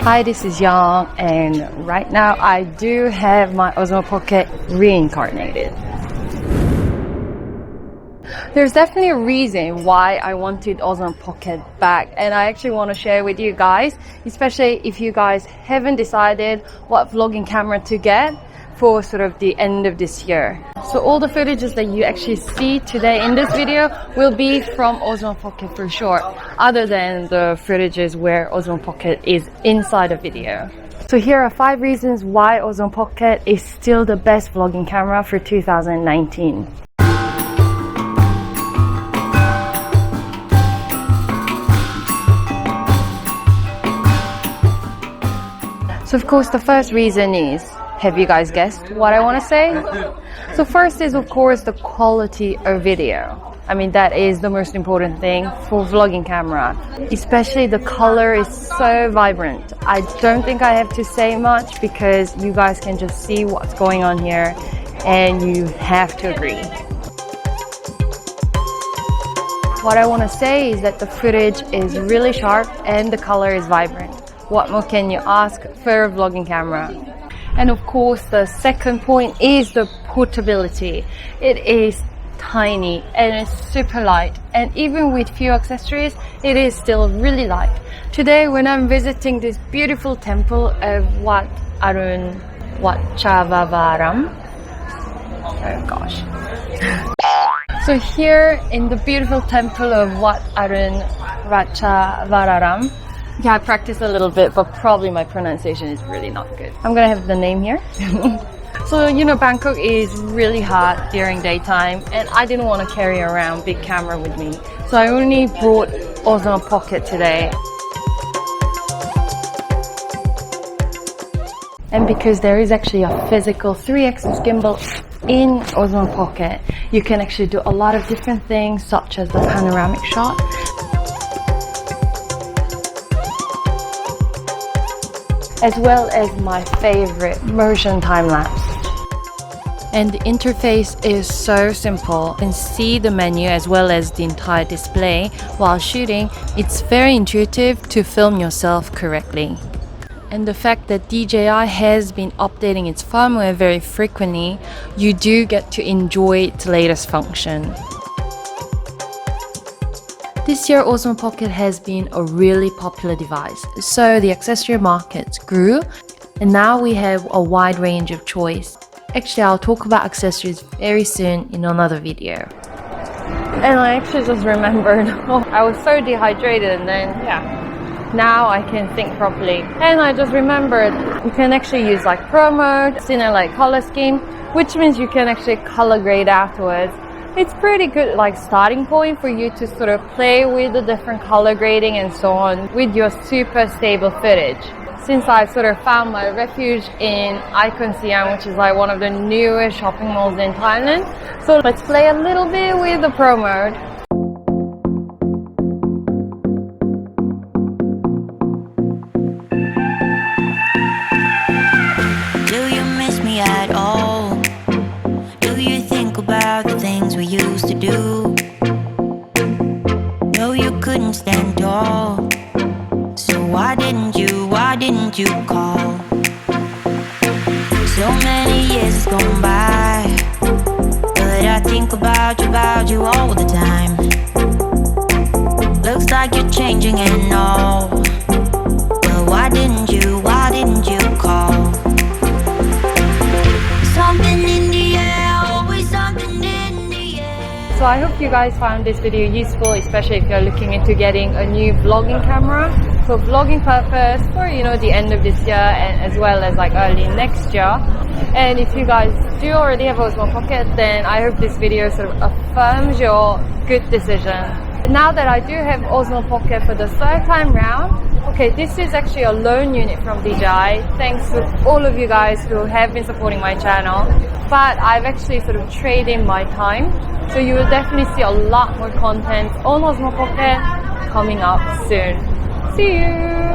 Hi, this is Yang, and right now I do have my Osmo Pocket reincarnated. There's definitely a reason why I wanted Osmo Pocket back, and I actually want to share with you guys, especially if you guys haven't decided what vlogging camera to get for sort of the end of this year. So all the footages that you actually see today in this video will be from Osmo Pocket for sure, other than the footages where Osmo Pocket is inside a video. So here are 5 reasons why Osmo Pocket is still the best vlogging camera for 2019. So of course the first reason is, have you guys guessed what I want to say? So first is of course the quality of video. I mean, that is the most important thing for vlogging camera. Especially the color is so vibrant. I don't think I have to say much because you guys can just see what's going on here and you have to agree. What I want to say is that the footage is really sharp and the color is vibrant. What more can you ask for a vlogging camera? And of course, the second point is the portability. It is tiny and it's super light, and even with few accessories, it is still really light. Today, when I'm visiting this beautiful temple of Arun, Ratchavararam, oh gosh. So here in the beautiful temple of Arun, Ratchavararam, yeah, I practiced a little bit, but probably my pronunciation is really not good. I'm gonna have the name here. So, you know, Bangkok is really hot during daytime, and I didn't want to carry around big camera with me. So I only brought Osmo Pocket today. And because there is actually a physical 3-axis gimbal in Osmo Pocket, you can actually do a lot of different things, such as the panoramic shot. As well as my favorite, motion time-lapse. And the interface is so simple. You can see the menu as well as the entire display while shooting. It's very intuitive to film yourself correctly. And the fact that DJI has been updating its firmware very frequently, you do get to enjoy its latest function. This year, Osmo Pocket has been a really popular device, so the accessory market grew, and now we have a wide range of choice. Actually, I'll talk about accessories very soon in another video. And I actually just remembered, I was so dehydrated, and then, yeah, now I can think properly. And I just remembered, you can actually use like Pro mode, Cine like color scheme, which means you can actually color grade afterwards. It's pretty good like starting point for you to sort of play with the different color grading and so on with your super stable footage. Since I've sort of found my refuge in Icon Siam, which is like one of the newest shopping malls in Thailand. So let's play a little bit with the Pro mode. Do you miss me at all? Do you think about the things we used to do? No, you couldn't stand tall. So why didn't you call? So many years has gone by, but I think about you all the time. Looks like you're changing and all, but why didn't you call? Something in the air, always something in the air. So I hope you guys found this video useful, especially if you're looking into getting a new vlogging camera for vlogging purpose for, you know, the end of this year and as well as like early next year. And if you guys do already have Osmo Pocket, then I hope this video sort of affirms your good decision. Now that I do have Osmo Pocket for the 3rd time round, okay, this is actually a loan unit from DJI, thanks to all of you guys who have been supporting my channel. But I've actually sort of traded in my time, so you will definitely see a lot more content on Osmo Pocket coming up soon. See you!